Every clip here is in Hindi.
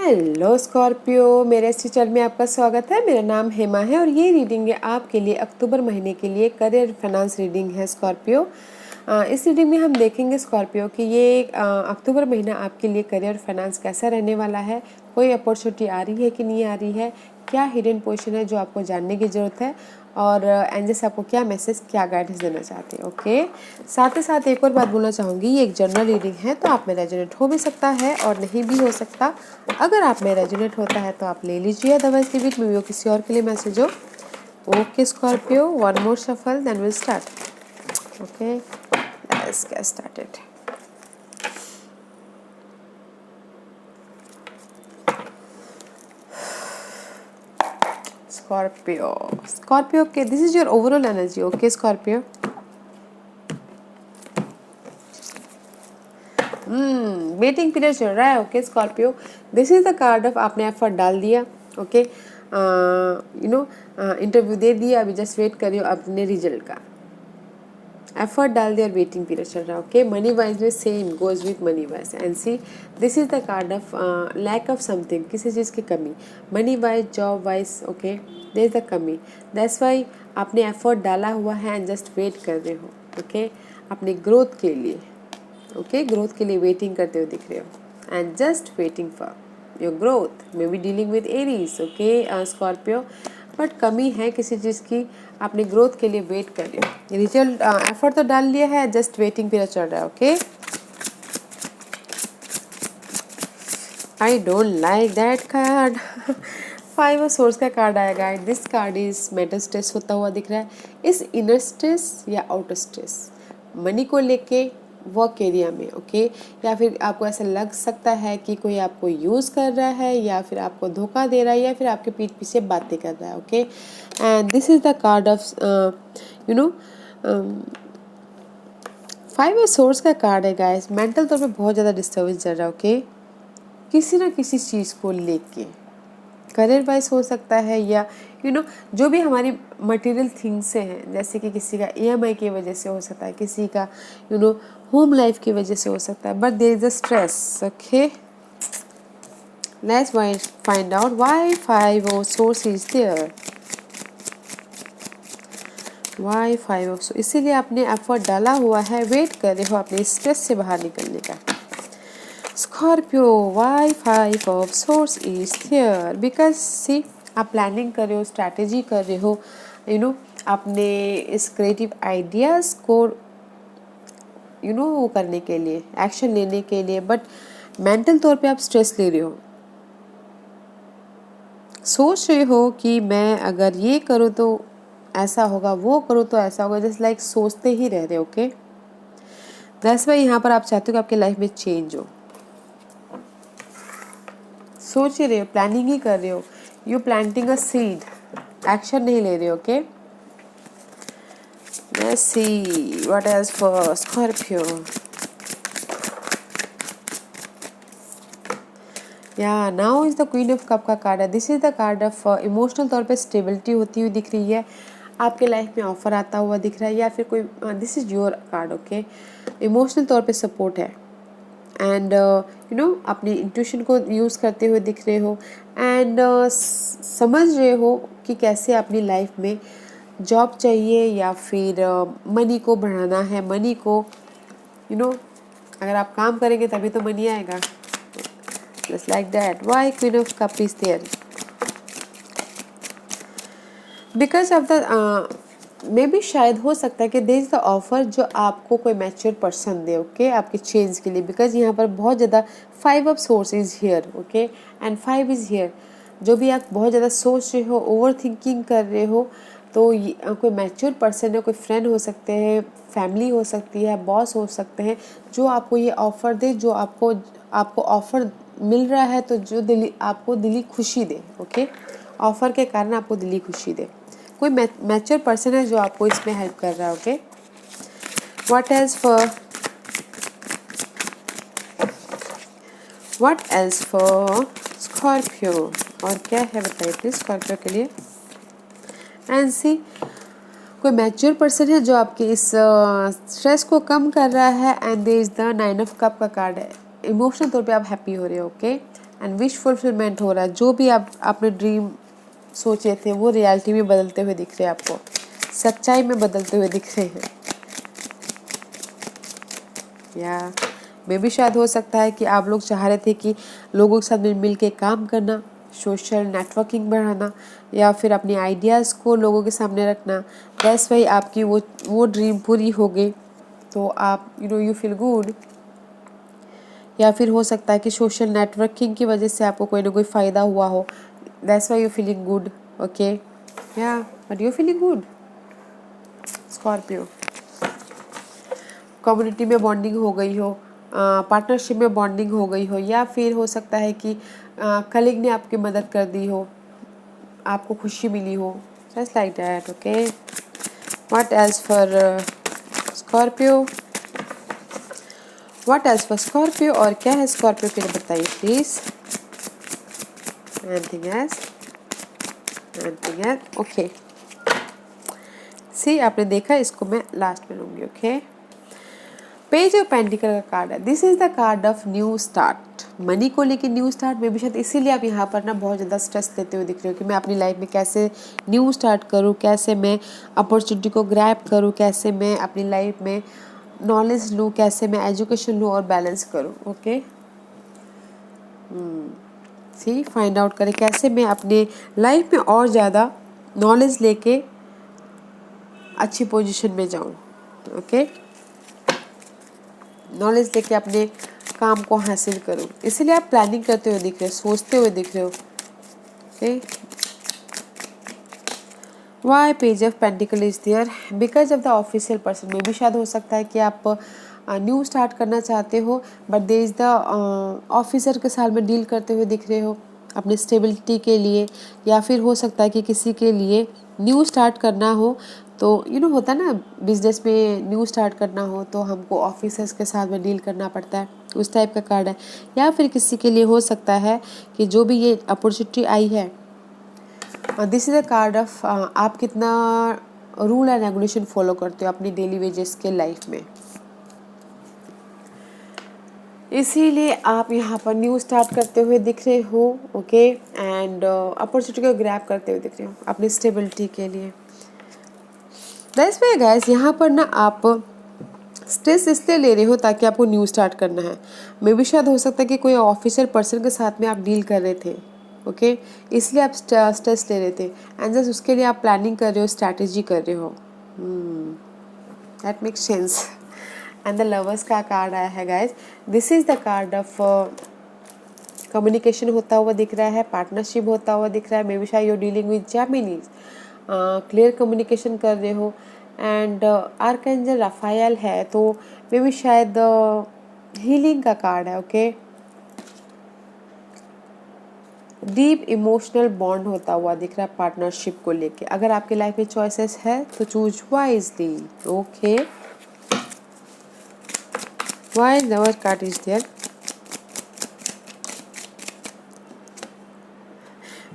हेलो स्कॉर्पियो, मेरे इस चैनल में आपका स्वागत है। मेरा नाम हेमा है और ये रीडिंग है आपके लिए अक्टूबर महीने के लिए करियर फाइनेंस रीडिंग है स्कॉर्पियो। इस रीडिंग में हम देखेंगे स्कॉर्पियो कि ये अक्टूबर महीना आपके लिए करियर फाइनेंस कैसा रहने वाला है, कोई अपॉर्चुनिटी आ रही है कि नहीं आ रही है, क्या हिडन पोजीशन है जो आपको जानने की ज़रूरत है और एंजल्स आपको क्या मैसेज, क्या गाइडेंस देना चाहते हैं। ओके, साथ ही साथ एक और बात बोलना चाहूँगी, ये एक जनरल रीडिंग है तो आप में रेजोनेट हो भी सकता है और नहीं भी हो सकता। अगर आप में रेजोनेट होता है तो आप ले लीजिए, अदरवाइज लीव इट, मे किसी और के लिए मैसेज हो। Okay Scorpio, one more shuffle then will start. Okay, let's get started. Scorpio, okay, this is your overall energy. Okay, Scorpio. Waiting period चल रहा है। Okay Scorpio, this is the card of आपने एफर्ट डाल दिया। ओके, इंटरव्यू दे दिया, अभी जस्ट वेट करियो अपने रिजल्ट का। एफर्ट डाल दिया और वेटिंग पीरियड चल रहा है। ओके, मनी वाइज में same goes with money wise and see this is the card of lack of something, किसी चीज़ की कमी, money wise, job wise. Okay, there is the कमी, दैट्स वाई आपने एफर्ट डाला हुआ है एंड जस्ट वेट कर रहे हो। ओके, अपनी ग्रोथ के लिए, ओके, ग्रोथ के लिए वेटिंग करते हुए दिख रहे हो and just waiting for your growth, may be dealing with Aries. Okay Scorpio, but कमी है किसी चीज़ की, आपने ग्रोथ के लिए वेट कर रहे हो। रिजल्ट एफर्ट तो डाल लिया है, जस्ट वेटिंग पीरियड चल रहा है। Okay, I don't like that card. 5 of swords का कार्ड आएगा। This card is mental stress होता हुआ दिख रहा है। इस इनर स्ट्रेस या आउटर स्ट्रेस, मनी को लेके, वर्क एरिया में। ओके, या फिर आपको ऐसा लग सकता है कि कोई आपको यूज़ कर रहा है या फिर आपको धोखा दे रहा है या फिर आपके पीठ पीछे बातें कर रहा है। Okay, and this is the card of 5 of swords का कार्ड है गाइस। मेंटल तौर पे बहुत ज़्यादा डिस्टर्बेंस चल रहा है। ओके, किसी ना किसी चीज़ को लेके, करियर वाइज हो सकता है या जो भी हमारी मटेरियल थिंग्स से हैं, जैसे कि किसी का EMI की वजह से हो सकता है, किसी का होम लाइफ की वजह से हो सकता है, but there is a stress. Okay, let's find out why 5 of swords is there, why 5 of swords. इसीलिए आपने एफर्ट डाला हुआ है, वेट कर रहे हो अपने स्ट्रेस से बाहर निकलने का। Scorpio, why 5 of swords is there, because see आप प्लानिंग कर रहे हो, स्ट्रैटेजी कर रहे हो, अपने इस क्रिएटिव आइडियाज़ को वो करने के लिए, एक्शन लेने के लिए, बट मेंटल तौर पे आप स्ट्रेस ले रहे हो, सोच रहे हो कि मैं अगर ये करूँ तो ऐसा होगा, वो करूँ तो ऐसा होगा, जस्ट लाइक सोचते ही रह रहे हो। ओके, दैट्स वाई यहाँ पर आप चाहते हो कि आपके लाइफ में चेंज हो, सोच ही रहे हो, प्लानिंग ही कर रहे हो, you planting a seed, action नहीं ले रहे हो। Okay, let's see what else for Scorpio. Yeah now is the queen of cup का कार्ड है। This is the card of emotional तौर पे स्टेबिलिटी होती हुई दिख रही है, आपके लाइफ में ऑफर आता हुआ दिख रहा है या फिर कोई, this is your card. Okay, emotional तौर पे सपोर्ट है एंड अपनी इंट्यूशन को यूज़ करते हुए दिख रहे हो एंड समझ रहे हो कि कैसे अपनी लाइफ में जॉब चाहिए या फिर मनी को बढ़ाना है, मनी को अगर आप काम करेंगे तभी तो मनी आएगा, just like that. Why queen of cup is there, because of the maybe शायद हो सकता है कि देयर इज द ऑफर जो आपको कोई मैच्योर पर्सन दे। ओके, आपके चेंज के लिए, बिकॉज यहाँ पर बहुत ज़्यादा 5 of swords is here. Okay, and 5 is here, जो भी आप बहुत ज़्यादा सोच रहे हो, ओवर थिंकिंग कर रहे हो, तो कोई मैच्योर पर्सन है, कोई फ्रेंड हो सकते हैं, फैमिली हो सकती है, बॉस हो सकते हैं, जो आपको ये ऑफ़र दे, जो आपको ऑफ़र मिल रहा है तो जो आपको दिली खुशी दे। ओके, ऑफ़र के कारण आपको दिली खुशी दे, कोई मैच्योर पर्सन है जो आपको इसमें हेल्प कर रहा है। Okay, what else for Scorpio, और क्या है बताइए प्लीज स्कॉर्पियो के लिए। एंड सी, कोई मैच्योर पर्सन है जो आपके इस स्ट्रेस को कम कर रहा है and there is the 9 of cup का कार्ड है। इमोशनल तौर पे आप हैप्पी हो रहे हो। ओके, एंड विश फुलफिलमेंट हो रहा है। जो भी आप आपने ड्रीम सोचे थे वो रियलिटी में बदलते हुए दिख रहे हैं, आपको सच्चाई में बदलते हुए दिख रहे हैं। या मे भी शायद हो सकता है कि आप लोग चाह रहे थे कि लोगों के साथ मिल के काम करना, सोशल नेटवर्किंग बढ़ाना, या फिर अपने आइडियाज़ को लोगों के सामने रखना। दैट्स वाई आपकी वो ड्रीम पूरी हो गई, तो आप यू फील गुड। या फिर हो सकता है कि सोशल नेटवर्किंग की वजह से आपको कोई ना कोई फ़ायदा हुआ हो, that's why you feeling good. Okay, yeah but you feeling good. Scorpio, community में बॉन्डिंग हो गई हो, पार्टनरशिप में बॉन्डिंग हो गई हो, या फिर हो सकता है कि कलीग ने आपकी मदद कर दी हो, आपको खुशी मिली हो, just like that. Okay, what else for Scorpio, what else for Scorpio, और क्या है स्कॉर्पियो के लिए बताइए please. Anything else, anything else. Okay, see आपने देखा, इसको मैं लास्ट में लूँगी। ओके, पेज ऑफ पेंटिकल का कार्ड है। This is the card of new start. Money को लेके न्यू स्टार्ट में भी शायद इसीलिए आप यहाँ पर ना बहुत ज़्यादा स्ट्रेस लेते हुए दिख रहे हो कि मैं अपनी लाइफ में कैसे न्यू स्टार्ट करूँ, कैसे मैं अपॉर्चुनिटी को ग्रैब करूँ, कैसे मैं अपनी लाइफ में नॉलेज लूँ, कैसे मैं एजुकेशन लूँ और बैलेंस करूँ। ओके, सी फाइंड आउट करें कैसे मैं अपने लाइफ में और ज़्यादा नॉलेज लेके अच्छी पोजीशन में जाऊँ। ओके, नॉलेज लेके अपने काम को हासिल करूँ, इसीलिए आप प्लानिंग करते हुए दिख रहे हो, सोचते हुए दिख रहे हो। Okay, why page of pentacle is there, because of the official person. में भी शायद हो सकता है कि आप न्यू स्टार्ट करना चाहते हो, but there is the officer के साथ में डील करते हुए दिख रहे हो अपनी स्टेबिलिटी के लिए, या फिर हो सकता है कि किसी के लिए न्यू स्टार्ट करना हो, तो होता है ना बिजनेस में न्यू स्टार्ट करना हो तो हमको ऑफिसर्स के साथ में डील करना पड़ता है, उस टाइप का कार्ड है। या फिर किसी के लिए हो सकता है कि जो भी ये अपॉर्चुनिटी आई है, this is a card of आप कितना रूल एंड रेगुलेशन फॉलो करते हो अपनी डेली वेजेस के लाइफ में, इसीलिए आप यहाँ पर न्यू स्टार्ट करते हुए दिख रहे हो। ओके, एंड अपॉर्चुनिटी को ग्रैब करते हुए दिख रहे हो अपनी स्टेबिलिटी के लिए। दैट्स व्हाई गाइस, यहाँ पर ना आप स्ट्रेस इसलिए ले रहे हो ताकि आपको न्यू स्टार्ट करना है। मे भी शायद हो सकता है कि कोई ऑफिसर पर्सन के साथ में आप डील कर रहे थे। ओके, इसलिए आप स्ट्रेस ले रहे थे, एंड जस्ट उसके लिए आप प्लानिंग कर रहे हो, स्ट्रैटेजी कर रहे हो। That makes sense. And the lovers का कार्ड आया है guys. This is the card of communication होता हुआ दिख रहा है, पार्टनरशिप होता हुआ दिख रहा है। मे बी शायद you dealing with Geminis, clear communication कर रहे हो। एंड आर्कएंजल राफायल है, तो मे बी शायद हीलिंग का कार्ड है। ओके, डीप इमोशनल बॉन्ड होता हुआ दिख रहा है पार्टनरशिप को लेके। अगर आपकी लाइफ में चॉइसेस है तो choose wisely. Okay, why lover card is there,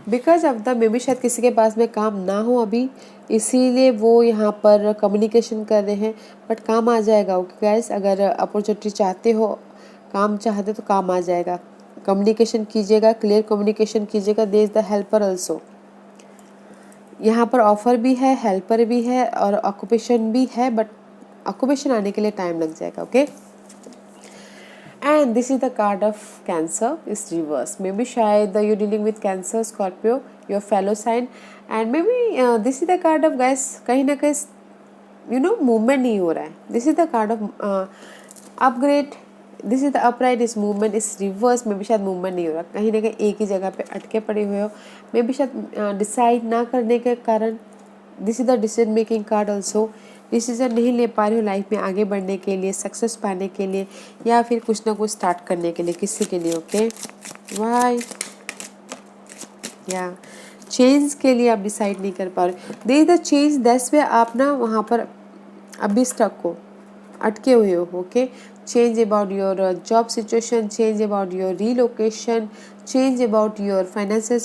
because of the maybe शायद किसी के पास में काम ना हो अभी, इसीलिए वो यहाँ पर कम्युनिकेशन कर रहे हैं, बट काम आ जाएगा। ओके गाइस, अगर अपॉर्चुनिटी चाहते हो, काम चाहते तो काम आ जाएगा। कम्युनिकेशन कीजिएगा, क्लियर कम्युनिकेशन कीजिएगा। There is the helper also, यहाँ पर ऑफर भी है, हेल्पर भी है और ऑक्यूपेशन भी है, बट ऑक्यूपेशन आने के लिए टाइम लग जाएगा। Okay, and this is the card of Cancer is reverse. Maybe शायद you're dealing with Cancer, Scorpio, your fellow sign, and maybe this is the card of guys, कहीं ना कहीं movement नहीं हो रहा है. This is the card of upgrade. This is the upright, इस मूवमेंट, इस रिवर्स में भी शायद मूवमेंट नहीं हो रहा, कहीं ना कहीं एक ही जगह पे अटके पड़े हुए हो। मे भी शायद डिसाइड ना करने के कारण, this is the decision making card also. Decision नहीं ले पा रहे हो लाइफ में आगे बढ़ने के लिए, सक्सेस पाने के लिए, या फिर कुछ ना कुछ स्टार्ट करने के लिए किसी के लिए। ओके, वाई या चेंज के लिए आप डिसाइड नहीं कर पा रहे, दे द चेंज, दैट्स वे आप ना वहाँ पर अभी स्टक हो, अटके हुए हो। Okay, change about your job situation, change about your relocation, change about your financial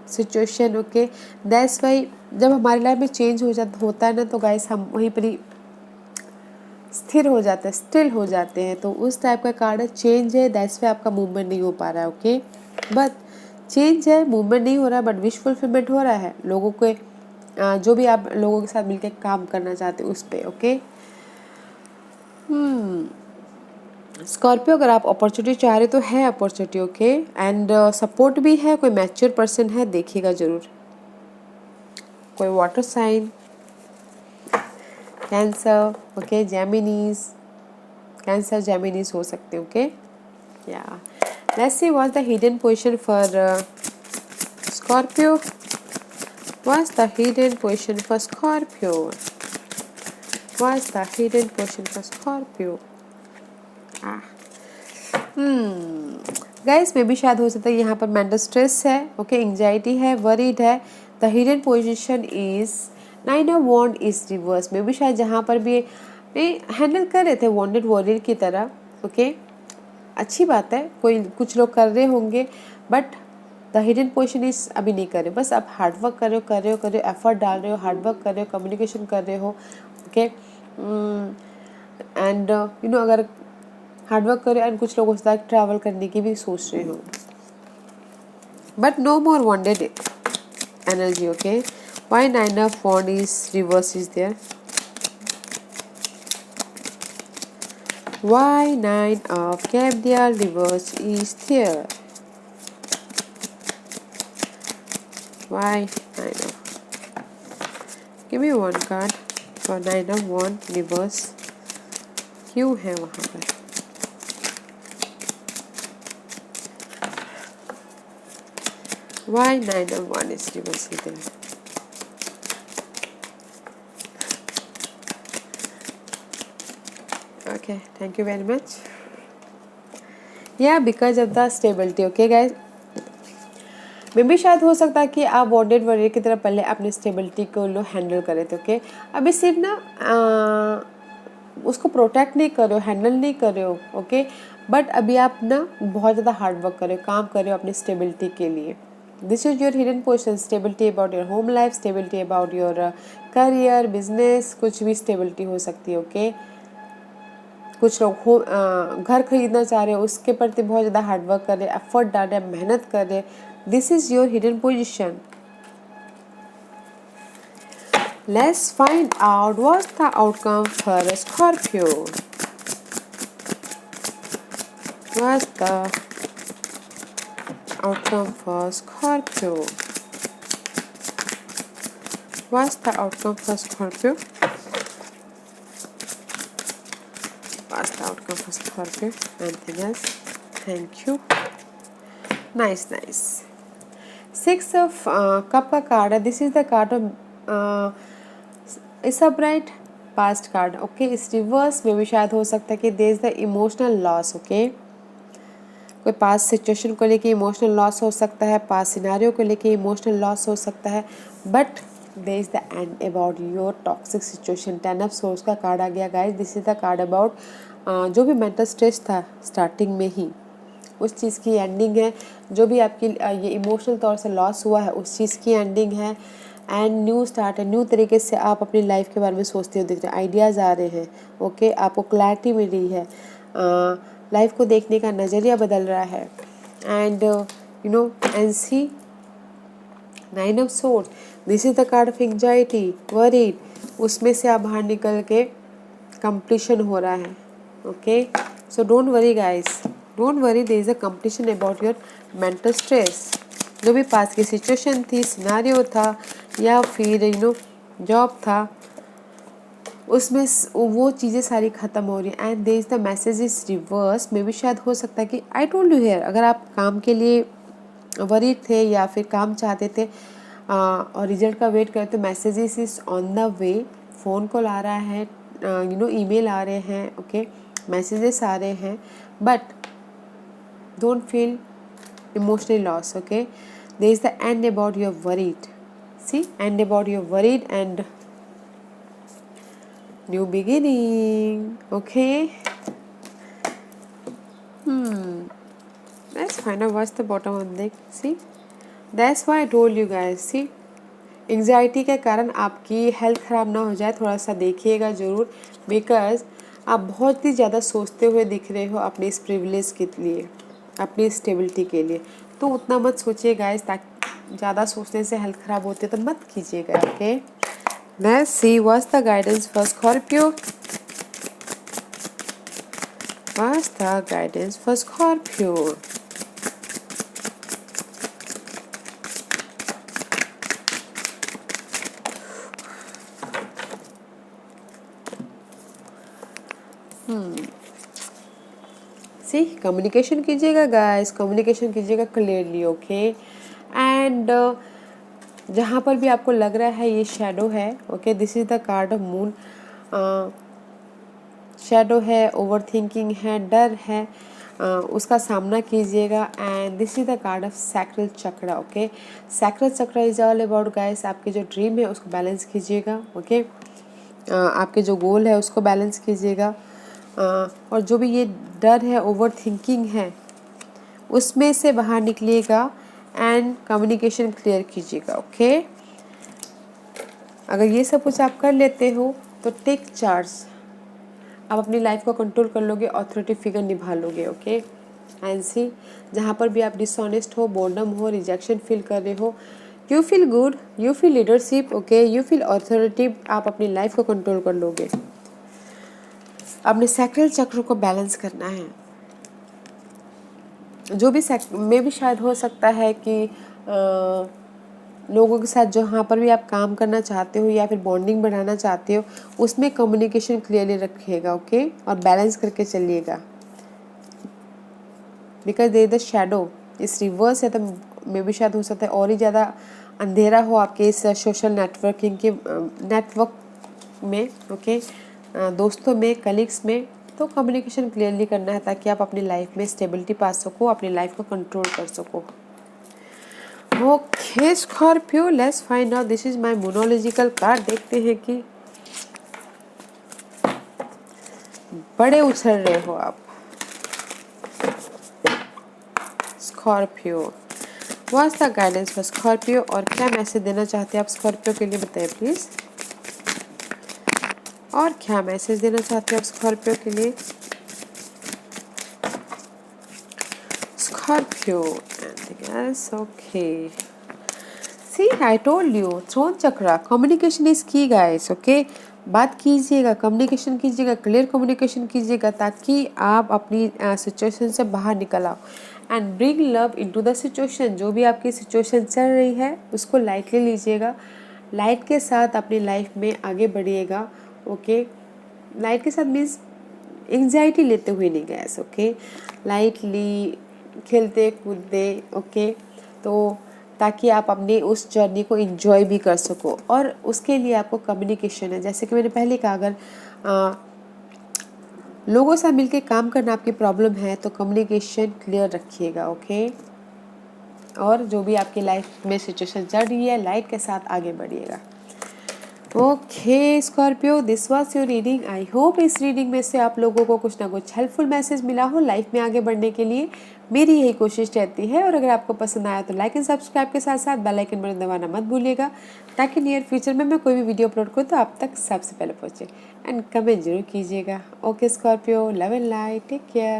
situation. Okay, that's why जब हमारी लाइफ में चेंज होता है ना, तो गाइस हम वहीं पर ही स्थिर हो जाते हैं, स्टिल हो जाते हैं। तो उस टाइप का कार्ड है, चेंज है, दैट्स वाई आपका मूवमेंट नहीं हो पा रहा है। ओके, बट चेंज है, मूवमेंट नहीं हो रहा, बट विश फुलफिलमेंट हो रहा है लोगों के, जो भी आप लोगों के साथ मिलकर काम करना चाहते हो उस पर। ओके, स्कॉर्पियो, अगर आप अपॉर्चुनिटी चाह रहे हो तो है अपॉर्चुनिटी। ओके, एंड सपोर्ट भी है, कोई मैच्योर पर्सन है, देखिएगा जरूर। कोई water sign, Cancer, okay, Geminis, Cancer Geminis हो सकते हैं। Okay, yeah let's see what's the hidden position for Scorpio. What's the hidden position for Scorpio? What's the hidden position for Scorpio? Guys, maybe शायद हो सकता है यहाँ पर मेंटल स्ट्रेस है, ओके, एंजाइटी है, वरीड है। The hidden position is 9 of wand is reverse. Maybe शायद जहाँ पर भी हैंडल कर रहे थे वॉन्डेड वॉरियर की तरह। ओके, अच्छी बात है, कोई कुछ लोग कर रहे होंगे, but the hidden position is अभी नहीं कर रहे, बस आप हार्डवर्क कर रहे हो, एफर्ट डाल रहे हो, हार्डवर्क कर रहे हो, कम्युनिकेशन कर रहे हो। ओके, एंड अगर हार्डवर्क करें एंड कुछ लोगों के साथ ट्रैवल करने की भी सोच रहे हो, but no more wanted energy. Okay, why 9 of wand is reverse is there? Why 9 of कैप्डियल reverse is there? Why 9 of, give me one card for 9 of wand reverse, क्यों है वहाँ पर? Why 9 of Wands is reverse there? Okay, thank you very much. Yeah, because of the stability. Okay guys, मे भी शायद हो सकता है कि आप वॉन्डेड वॉरियर की तरह पहले अपनी स्टेबिलिटी को लो हैंडल करे थे। ओके, अभी सिर्फ ना उसको प्रोटेक्ट नहीं कर रहे हो, हैंडल नहीं कर रहे हो। ओके, बट अभी आप ना बहुत ज़्यादा हार्ड वर्क कर रहे हो, काम कर रहे हो अपनी स्टेबिलिटी के लिए। This is your hidden position, stability about your home life, stability about your career, business, कुछ भी स्टेबिलिटी हो सकती है। ओके, कुछ लोग घर खरीदना चाह रहे हो, उसके प्रति बहुत ज़्यादा हार्डवर्क कर रहे हैं, एफर्ट डाल रहे हैं, मेहनत कर रहे हैं। This is your hidden position. Let's find out what's the outcome for Scorpio. What's the outcome for Scorpio? What's the outcome for Scorpio? What's the outcome for Scorpio? Anything else? Thank you. Nice, nice. 6 of cup का card है. This is the card of is upright past card. Okay, इस reverse में भी शायद हो सकता है कि there is the emotional loss. Okay, कोई पास सिचुएशन को लेके इमोशनल लॉस हो सकता है, पास सिनारियो को लेके इमोशनल लॉस हो सकता है, but there is the end about your toxic situation. 10 of swords का कार्ड आ गया guys. This is the card about जो भी मेंटल स्ट्रेस था स्टार्टिंग में ही, उस चीज़ की एंडिंग है। जो भी आपकी ये इमोशनल तौर से लॉस हुआ है उस चीज़ की एंडिंग है, एंड न्यू स्टार्ट है। न्यू तरीके से आप अपनी लाइफ के बारे में सोचते हो, दिख रहे आइडियाज़ आ रहे हैं। ओके, आपको क्लैरिटी मिल रही है, लाइफ को देखने का नज़रिया बदल रहा है। And and see 9 of sword, this is the card of anxiety, worried. उसमें से आप बाहर निकल के कंप्लीशन हो रहा है। Okay, so don't worry guys, don't worry, there is a completion about your mental stress. जो भी पास की सिचुएशन थी, सिनारियो था, या फिर जॉब था, उसमें वो चीज़ें सारी ख़त्म हो रही हैं। And there is the message is reverse. में भी शायद हो सकता है कि आई टोल्ड यू हियर, अगर आप काम के लिए वरीड थे या फिर काम चाहते थे और रिजल्ट का वेट करते, तो messages is on the way. Phone call आ रहा है, ईमेल आ रहे हैं, ओके, मैसेजेस आ रहे हैं, but don't feel emotionally loss. Okay, there is the end about your worried. See, and about your worried and new beginning. Okay, let's find out what's the bottom of the deck. See, that's why I told you guys. See, anxiety के कारण आपकी हेल्थ ख़राब ना हो जाए, थोड़ा सा देखिएगा ज़रूर, बिकॉज आप बहुत ही ज़्यादा सोचते हुए दिख रहे हो अपने इस प्रिविलेज के लिए, अपनी स्टेबिलिटी के लिए। तो उतना मत सोचिए गाइस, ताकि ज़्यादा सोचने से हेल्थ ख़राब होती है तो मत कीजिएगा। Okay, let's see what's the guidance for Scorpio. What's the guidance for Scorpio. See communication कीजिएगा गाइस, कम्युनिकेशन कीजिएगा क्लियरली। ओके, एंड जहाँ पर भी आपको लग रहा है ये शेडो है, okay, this is the card of moon. Shadow है, ओवर थिंकिंग है, डर है, उसका सामना कीजिएगा। And this is the card of sacral चक्र। ओके, सैक्रल चक्र इज ऑल अबाउट गाइस, आपके जो ड्रीम है उसको बैलेंस कीजिएगा। ओके, आपके जो गोल है उसको बैलेंस कीजिएगा, और जो भी ये डर है, ओवर थिंकिंग है, उसमें से बाहर निकलिएगा एंड कम्युनिकेशन क्लियर कीजिएगा। ओके, अगर ये सब कुछ आप कर लेते हो तो टेक चार्ज, आप अपनी लाइफ को कंट्रोल कर लोगे, ऑथोरिटी फिगर निभा लोगे। ओके, एंड सी जहाँ पर भी आप डिसऑनेस्ट हो, बोर्डम हो, रिजेक्शन फील कर रहे हो, you feel good, you feel leadership. Okay, you feel authority, आप अपनी लाइफ को कंट्रोल कर लोगे। अपने सैक्रल चक्र को बैलेंस करना है। जो भी में भी शायद हो सकता है कि लोगों के साथ जहाँ पर भी आप काम करना चाहते हो या फिर बॉन्डिंग बढ़ाना चाहते हो, उसमें कम्युनिकेशन क्लियरली रखिएगा। ओके, और बैलेंस करके चलिएगा, बिकॉज दे द शेडो इस रिवर्स है, तो मे भी शायद हो सकता है और ही ज़्यादा अंधेरा हो आपके इस सोशल नेटवर्किंग के नेटवर्क में। ओके, दोस्तों में, कलीग्स में, तो कम्युनिकेशन क्लियरली करना है ताकि आप अपनी लाइफ में स्टेबिलिटी पा सको, अपनी लाइफ को कंट्रोल कर सको। Okay Scorpio, let's find out, this is my monological card. देखते हैं कि बड़े उछल रहे हो आप Scorpio. What's the guidance for Scorpio, और क्या मैसेज देना चाहते हैं आप स्कॉर्पियो के लिए, बताइए प्लीज। और क्या मैसेज देना चाहते हैं आप स्कॉर्पियो के लिए। Scorpio okay, see I told you, throne chakra, communication is key guys. Okay, बात कीजिएगा, कम्युनिकेशन कीजिएगा, क्लियर कम्युनिकेशन कीजिएगा, ताकि आप अपनी सिचुएशन से बाहर निकल आओ and bring love into the situation. जो भी आपकी सिचुएशन चल रही है उसको लाइटली लीजिएगा, लाइट के साथ अपनी लाइफ में आगे बढ़िएगा। ओके, लाइट के साथ मीन्स एंग्जाइटी लेते हुए नहीं गए। ओके, लाइटली खेलते कूदते। ओके, तो ताकि आप अपने उस जर्नी को एंजॉय भी कर सको, और उसके लिए आपको कम्युनिकेशन है। जैसे कि मैंने पहले कहा, अगर लोगों से मिलके काम करना आपकी प्रॉब्लम है तो कम्युनिकेशन क्लियर रखिएगा। ओके, और जो भी आपकी लाइफ में सिचुएशन चल रही है, लाइट के साथ आगे बढ़िएगा। Okay Scorpio, this was your reading. I hope इस रीडिंग में से आप लोगों को कुछ ना कुछ हेल्पफुल मैसेज मिला हो लाइफ में आगे बढ़ने के लिए। मेरी यही कोशिश रहती है, और अगर आपको पसंद आया तो लाइक एंड सब्सक्राइब के साथ साथ बेल आइकन बटन दबाना मत भूलिएगा, ताकि नियर फ्यूचर में मैं कोई भी वीडियो अपलोड करूँ तो आप तक सबसे पहले पहुँचे। एंड कमेंट जरूर कीजिएगा। Okay Scorpio, love and light, take care.